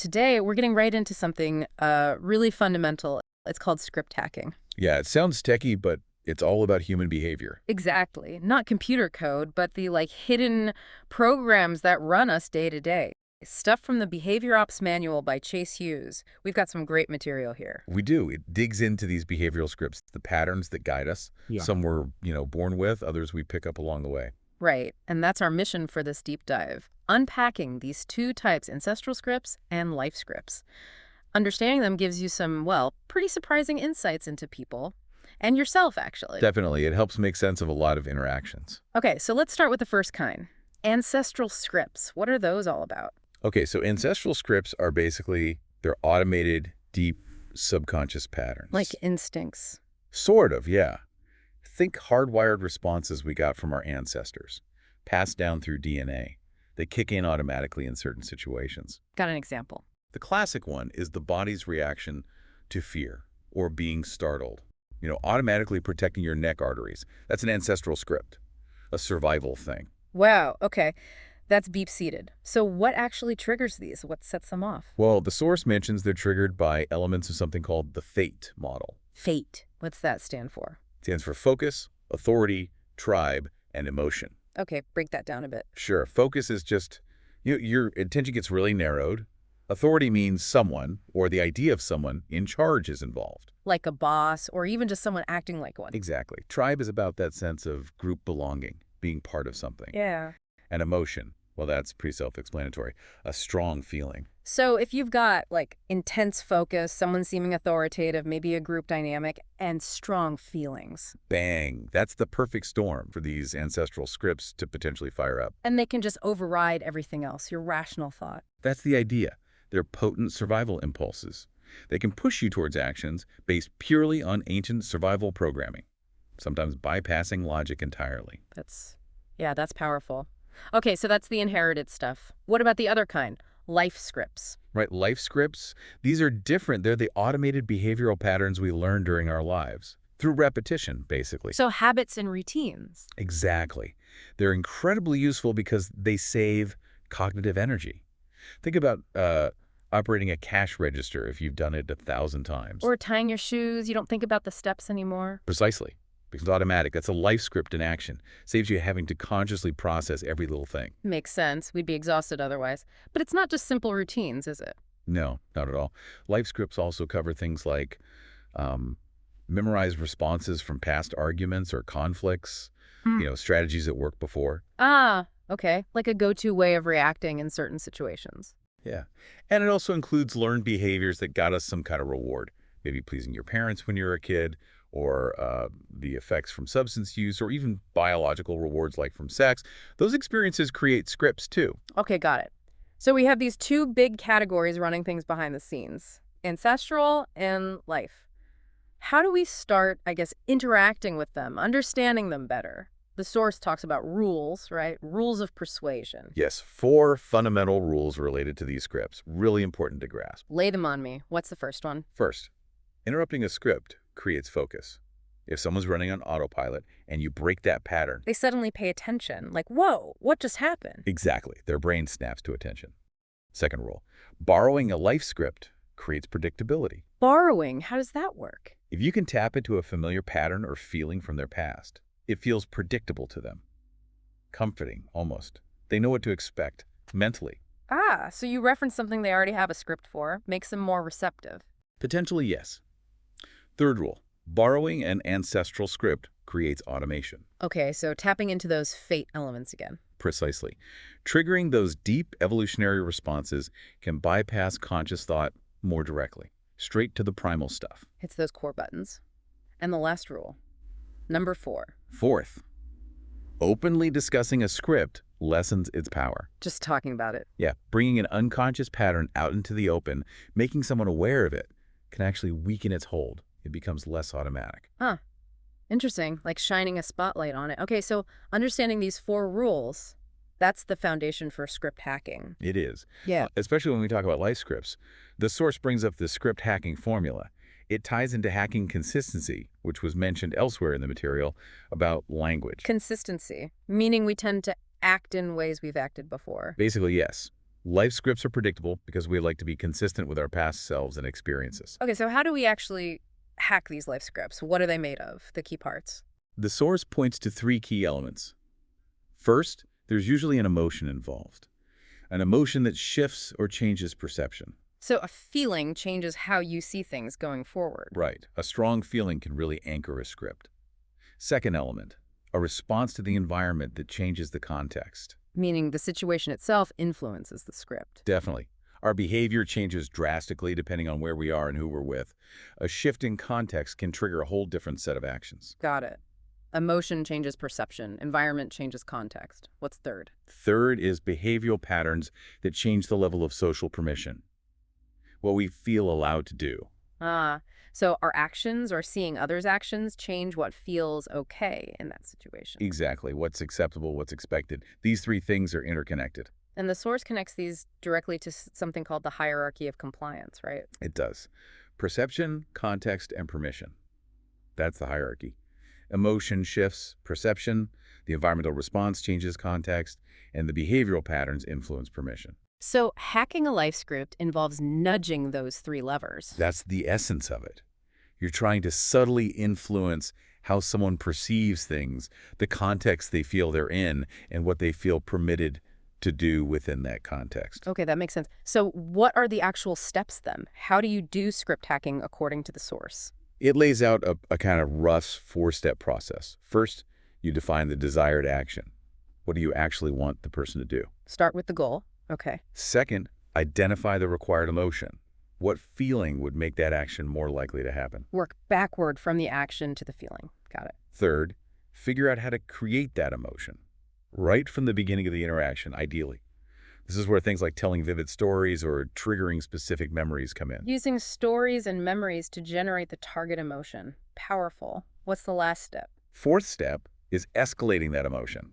today we're getting right into something really fundamental. It's called script hacking. Yeah, it sounds techy, but it's all about human behavior. Exactly. Not computer code, but the hidden programs that run us day to day. Stuff from the Behavior Ops Manual by Chase Hughes. We've got some great material here. We do. It digs into these behavioral scripts, the patterns that guide us. Yeah. Some we're, born with, others we pick up along the way. Right, and that's our mission for this deep dive. Unpacking these two types, ancestral scripts and life scripts. Understanding them gives you some, well, pretty surprising insights into people. And yourself, actually. Definitely. It helps make sense of a lot of interactions. Okay, so let's start with the first kind. Ancestral scripts. What are those all about? Okay, so ancestral scripts are basically, they're automated, deep, subconscious patterns. Like instincts. Sort of, yeah. Think hardwired responses we got from our ancestors, passed down through DNA. They kick in automatically in certain situations. Got an example? The classic one is the body's reaction to fear or being startled. Automatically protecting your neck arteries. That's an ancestral script, a survival thing. Wow, okay. That's deep-seated. So what actually triggers these? What sets them off? Well, the source mentions they're triggered by elements of something called the FATE model. FATE. What's that stand for? It stands for focus, authority, tribe, and emotion. Okay, break that down a bit. Sure. Focus is just, your attention gets really narrowed. Authority means someone, or the idea of someone, in charge is involved. Like a boss, or even just someone acting like one. Exactly. Tribe is about that sense of group belonging, being part of something. Yeah. And emotion, well, that's pretty self-explanatory. A strong feeling. So if you've got, intense focus, someone seeming authoritative, maybe a group dynamic, and strong feelings. Bang. That's the perfect storm for these ancestral scripts to potentially fire up. And they can just override everything else, your rational thought. That's the idea. They're potent survival impulses. They can push you towards actions based purely on ancient survival programming, sometimes bypassing logic entirely. That's powerful. Okay, so that's the inherited stuff. What about the other kind? Life scripts. Right, life scripts, these are different. They're the automated behavioral patterns we learn during our lives, through repetition, basically. So habits and routines. Exactly. They're incredibly useful because they save cognitive energy. Think about operating a cash register if you've done it 1,000 times. Or tying your shoes, you don't think about the steps anymore. Precisely. Because it's automatic. That's a life script in action. Saves you having to consciously process every little thing. Makes sense. We'd be exhausted otherwise. But it's not just simple routines, is it? No, not at all. Life scripts also cover things like memorize responses from past arguments or conflicts, strategies that worked before. Ah, okay. Like a go-to way of reacting in certain situations. Yeah. And it also includes learned behaviors that got us some kind of reward. Maybe pleasing your parents when you were a kid, or the effects from substance use, or even biological rewards like from sex. Those experiences create scripts too. Okay, got it. So we have these two big categories running things behind the scenes, ancestral and life. How do we start, interacting with them, understanding them better? The source talks about rules, right? Rules of persuasion. Yes, 4 fundamental rules related to these scripts. Really important to grasp. Lay them on me. What's the first one? First, interrupting a script creates focus. If someone's running on autopilot and you break that pattern, they suddenly pay attention. Like, whoa, what just happened? Exactly. Their brain snaps to attention. Second rule, borrowing a life script creates predictability. Borrowing, how does that work? If you can tap into a familiar pattern or feeling from their past, it feels predictable to them. Comforting, almost. They know what to expect, mentally. Ah, so you reference something they already have a script for, makes them more receptive. Potentially, yes. Third rule, borrowing an ancestral script creates automation. Okay, so tapping into those fate elements again. Precisely. Triggering those deep evolutionary responses can bypass conscious thought more directly, straight to the primal stuff. Hits those core buttons. And the last rule, number 4. Fourth, openly discussing a script lessens its power. Just talking about it. Yeah, bringing an unconscious pattern out into the open, making someone aware of it, can actually weaken its hold. It becomes less automatic. Huh. Interesting, like shining a spotlight on it. Okay, so understanding these 4 rules, that's the foundation for script hacking. It is. Yeah. Especially when we talk about life scripts. The source brings up the script hacking formula. It ties into hacking consistency, which was mentioned elsewhere in the material, about language. Consistency, meaning we tend to act in ways we've acted before. Basically, yes. Life scripts are predictable because we like to be consistent with our past selves and experiences. Okay, so how do we actually hack these life scripts? What are they made of? The key parts. The source points to three key elements. First, there's usually an emotion involved, an emotion that shifts or changes perception. So a feeling changes how you see things going forward. Right. A strong feeling can really anchor a script. Second element, a response to the environment that changes the context. Meaning the situation itself influences the script. Definitely. Our behavior changes drastically depending on where we are and who we're with. A shift in context can trigger a whole different set of actions. Got it. Emotion changes perception. Environment changes context. What's third? Third is behavioral patterns that change the level of social permission, what we feel allowed to do. So our actions or seeing others' actions change what feels okay in that situation. Exactly. What's acceptable, what's expected. These three things are interconnected. And the source connects these directly to something called the hierarchy of compliance, right? It does. Perception, context, and permission. That's the hierarchy. Emotion shifts perception, the environmental response changes context, and the behavioral patterns influence permission. So hacking a life script involves nudging those three levers. That's the essence of it. You're trying to subtly influence how someone perceives things, the context they feel they're in, and what they feel permitted to do within that context. Okay, that makes sense. So what are the actual steps then? How do you do script hacking according to the source? It lays out a kind of rough four-step process. First, you define the desired action. What do you actually want the person to do? Start with the goal. Okay. Second, identify the required emotion. What feeling would make that action more likely to happen? Work backward from the action to the feeling. Got it. Third, figure out how to create that emotion right from the beginning of the interaction, ideally. This is where things like telling vivid stories or triggering specific memories come in. Using stories and memories to generate the target emotion. Powerful. What's the last step? Fourth step is escalating that emotion.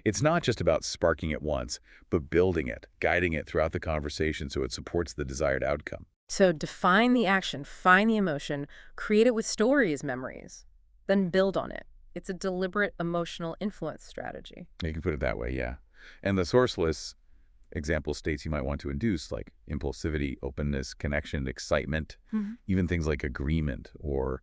It's not just about sparking it once, but building it, guiding it throughout the conversation so it supports the desired outcome. So define the action, find the emotion, create it with stories, memories, then build on it. It's a deliberate emotional influence strategy. You can put it that way, yeah. And the source lists example states you might want to induce, like impulsivity, openness, connection, excitement, even things like agreement or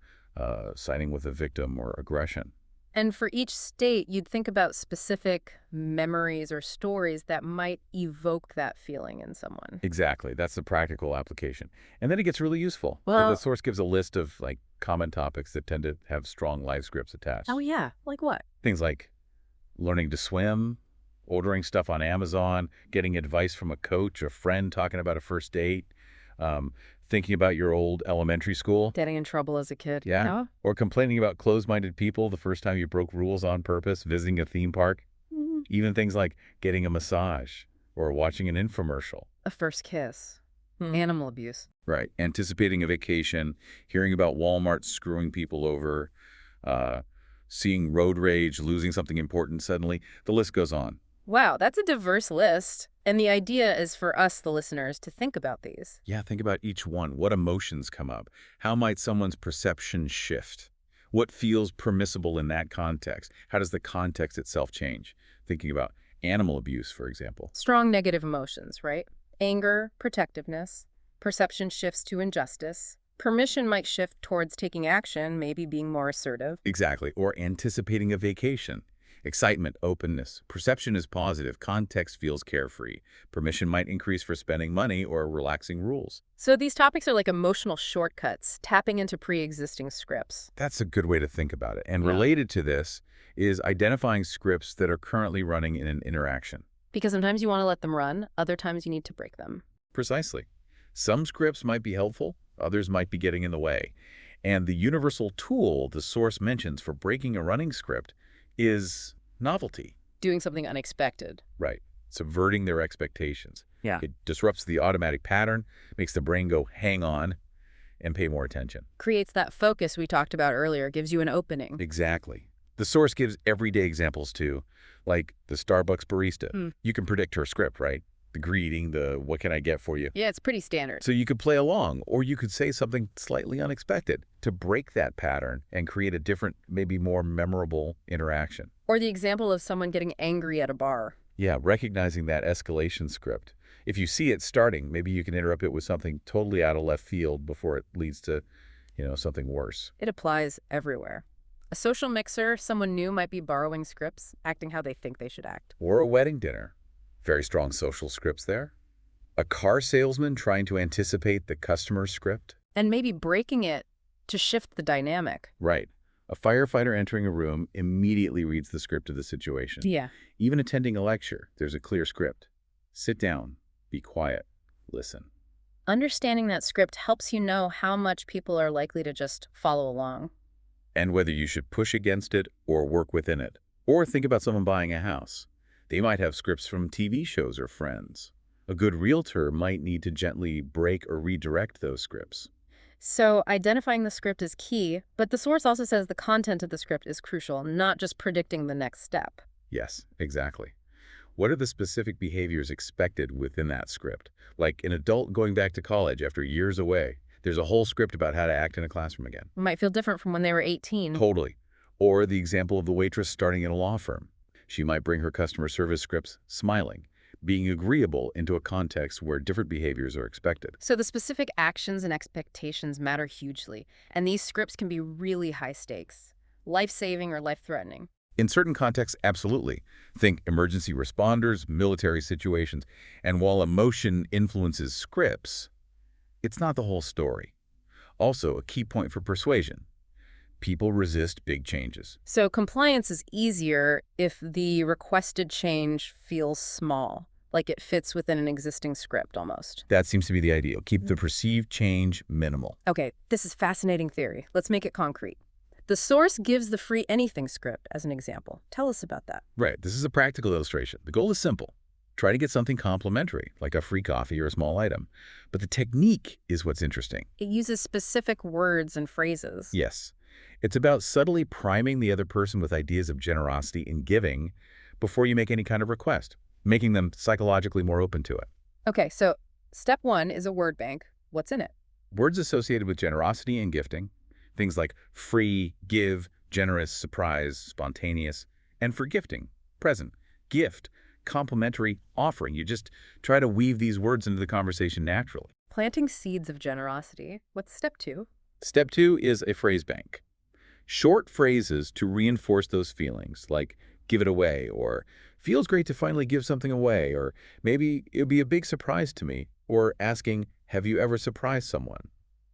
siding with a victim or aggression. And for each state, you'd think about specific memories or stories that might evoke that feeling in someone. Exactly. That's the practical application. And then it gets really useful. Well, the source gives a list of like common topics that tend to have strong life scripts attached. oh yeah, like what? Things like learning to swim, ordering stuff on Amazon, getting advice from a coach, a friend talking about a first date, thinking about your old elementary school. Getting in trouble as a kid. Yeah. Oh? Or complaining about closed-minded people the first time you broke rules on purpose, visiting a theme park. Even things like getting a massage or watching an infomercial. A first kiss. Animal abuse. Right. Anticipating a vacation, hearing about Walmart screwing people over, seeing road rage, losing something important suddenly. The list goes on. Wow, that's a diverse list. And the idea is for us, the listeners, to think about these. Yeah, think about each one. What emotions come up? How might someone's perception shift? What feels permissible in that context? How does the context itself change? Thinking about animal abuse, for example. Strong negative emotions, right? Anger, protectiveness. Perception shifts to injustice. Permission might shift towards taking action, maybe being more assertive. Exactly. Or anticipating a vacation. Excitement, openness. Perception is positive. Context feels carefree. Permission might increase for spending money or relaxing rules. So these topics are like emotional shortcuts, tapping into pre-existing scripts. That's a good way to think about it. And Yeah. related to this is identifying scripts that are currently running in an interaction. Because sometimes you want to let them run, other times you need to break them. Precisely. Some scripts might be helpful, others might be getting in the way. And the universal tool the source mentions for breaking a running script is novelty. Doing something unexpected. Right. Subverting their expectations. Yeah. It disrupts the automatic pattern, makes the brain go, hang on, and pay more attention. Creates that focus we talked about earlier, gives you an opening. Exactly. The source gives everyday examples too, like the Starbucks barista. You can predict her script, right? The greeting, the what can I get for you? Yeah, it's pretty standard. So you could play along, or you could say something slightly unexpected to break that pattern and create a different, maybe more memorable interaction. Or the example of someone getting angry at a bar. Yeah, recognizing that escalation script. If you see it starting, maybe you can interrupt it with something totally out of left field before it leads to, something worse. It applies everywhere. A social mixer, someone new might be borrowing scripts, acting how they think they should act. Or a wedding dinner. Very strong social scripts there. A car salesman trying to anticipate the customer's script. And maybe breaking it to shift the dynamic. Right. A firefighter entering a room immediately reads the script of the situation. Yeah. Even attending a lecture, there's a clear script. Sit down, be quiet, listen. Understanding that script helps you know how much people are likely to just follow along. And whether you should push against it or work within it. Or think about someone buying a house. They might have scripts from TV shows or friends. A good realtor might need to gently break or redirect those scripts. So identifying the script is key, but the source also says the content of the script is crucial, not just predicting the next step. Yes, exactly. What are the specific behaviors expected within that script? Like an adult going back to college after years away. There's a whole script about how to act in a classroom again. It might feel different from when they were 18. Totally. Or the example of the waitress starting in a law firm. She might bring her customer service scripts smiling, being agreeable into a context where different behaviors are expected. So the specific actions and expectations matter hugely, and these scripts can be really high stakes, life-saving or life-threatening. In certain contexts, absolutely. Think emergency responders, military situations. And while emotion influences scripts, it's not the whole story. Also, a key point for persuasion. People resist big changes. So compliance is easier if the requested change feels small, like it fits within an existing script almost. That seems to be the ideal. Keep the perceived change minimal. Okay, this is fascinating theory. Let's make it concrete. The source gives the free anything script as an example. Tell us about that. Right. This is a practical illustration. The goal is simple. Try to get something complimentary, like a free coffee or a small item. But the technique is what's interesting. It uses specific words and phrases. Yes. It's about subtly priming the other person with ideas of generosity and giving before you make any kind of request, making them psychologically more open to it. Okay, so step one is a word bank. What's in it? Words associated with generosity and gifting, things like free, give, generous, surprise, spontaneous, and for gifting, present, gift, complimentary, offering. You just try to weave these words into the conversation naturally. Planting seeds of generosity. What's step two? Step two is a phrase bank. Short phrases to reinforce those feelings, like give it away, or feels great to finally give something away, or maybe it'll be a big surprise to me, or asking, have you ever surprised someone?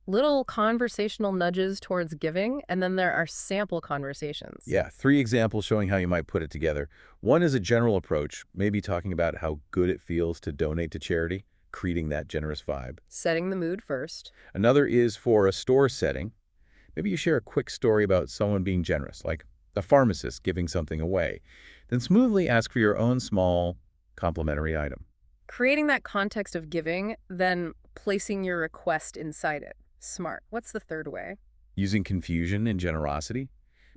Little conversational nudges towards giving, and then there are sample conversations. Yeah, 3 examples showing how you might put it together. One is a general approach, maybe talking about how good it feels to donate to charity, creating that generous vibe. Setting the mood first. Another is for a store setting. Maybe you share a quick story about someone being generous, like a pharmacist giving something away. Then smoothly ask for your own small complimentary item. Creating that context of giving, then placing your request inside it. Smart. What's the third way? Using confusion and generosity.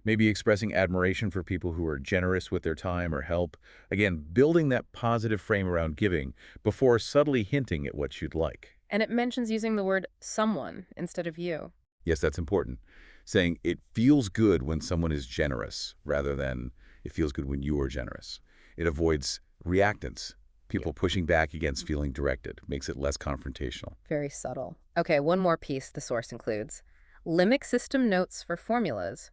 Maybe expressing admiration for people who are generous with their time or help. Again, building that positive frame around giving before subtly hinting at what you'd like. And it mentions using the word someone instead of you. Yes, that's important. Saying it feels good when someone is generous rather than it feels good when you are generous. It avoids reactance, people pushing back against feeling directed, makes it less confrontational. Very subtle. Okay, one more piece the source includes. Limbic system notes for formulas.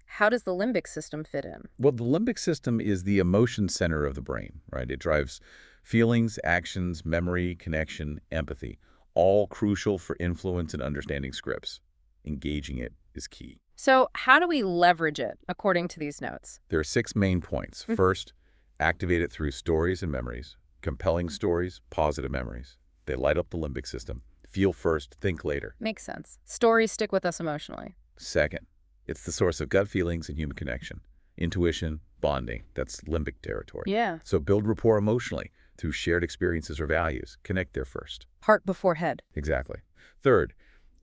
How does the limbic system fit in? Well, the limbic system is the emotion center of the brain, right? It drives feelings, actions, memory, connection, empathy, all crucial for influence and understanding scripts. Engaging it is key. So how do we leverage it according to these notes? There are 6 main points. First, activate it through stories and memories. Compelling stories, positive memories. They light up the limbic system. Feel first, think later. Makes sense. Stories stick with us emotionally. Second, it's the source of gut feelings and human connection. Intuition, bonding, that's limbic territory. Yeah. So build rapport emotionally through shared experiences or values. Connect there first. Heart before head. Exactly. Third,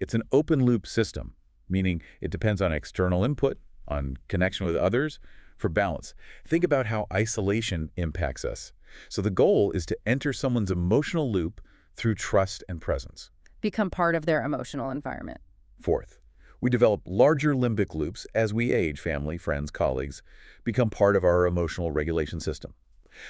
it's an open loop system, meaning it depends on external input, on connection with others, for balance. Think about how isolation impacts us. So the goal is to enter someone's emotional loop through trust and presence. Become part of their emotional environment. Fourth, we develop larger limbic loops as we age. Family, friends, colleagues become part of our emotional regulation system.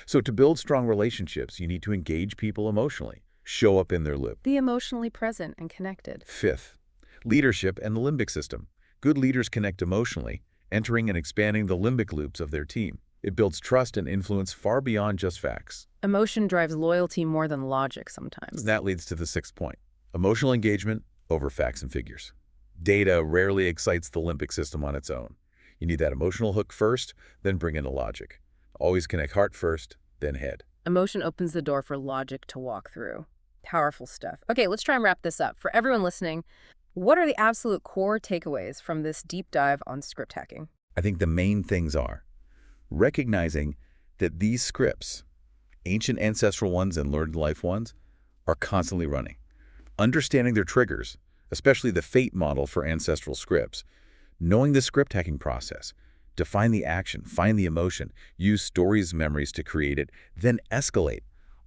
So to build strong relationships, you need to engage people emotionally, show up in their loop. The emotionally present and connected. Fifth, leadership and the limbic system. Good leaders connect emotionally, entering and expanding the limbic loops of their team. It builds trust and influence far beyond just facts. Emotion drives loyalty more than logic sometimes. And that leads to the sixth point, emotional engagement over facts and figures. Data rarely excites the limbic system on its own. You need that emotional hook first, then bring in the logic. Always connect heart first, then head. Emotion opens the door for logic to walk through. Powerful stuff. Okay, let's try and wrap this up. For everyone listening, what are the absolute core takeaways from this deep dive on script hacking? I think the main things are recognizing that these scripts, ancient ancestral ones and learned life ones, are constantly running. Understanding their triggers, especially the fate model for ancestral scripts, knowing the script hacking process, define the action, find the emotion, use stories, memories to create it, then escalate,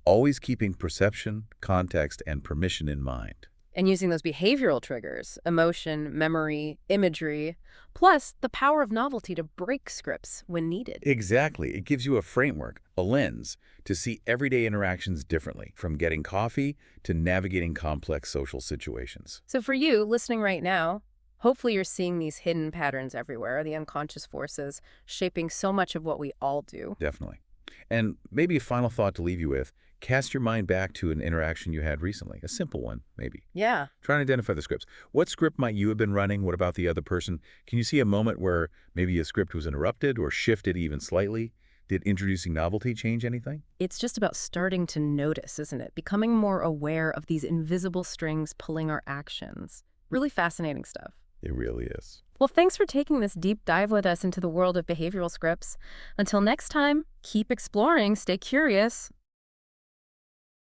always keeping perception, context, and permission in mind. And using those behavioral triggers, emotion, memory, imagery, plus the power of novelty to break scripts when needed. Exactly. It gives you a framework, a lens, to see everyday interactions differently, from getting coffee to navigating complex social situations. So for you, listening right now, hopefully you're seeing these hidden patterns everywhere, the unconscious forces shaping so much of what we all do. Definitely. And maybe a final thought to leave you with, cast your mind back to an interaction you had recently, a simple one, maybe. Yeah. Try and identify the scripts. What script might you have been running? What about the other person? Can you see a moment where maybe a script was interrupted or shifted even slightly? Did introducing novelty change anything? It's just about starting to notice, isn't it? Becoming more aware of these invisible strings pulling our actions. Really fascinating stuff. It really is. Well, thanks for taking this deep dive with us into the world of behavioral scripts. Until next time, keep exploring, stay curious,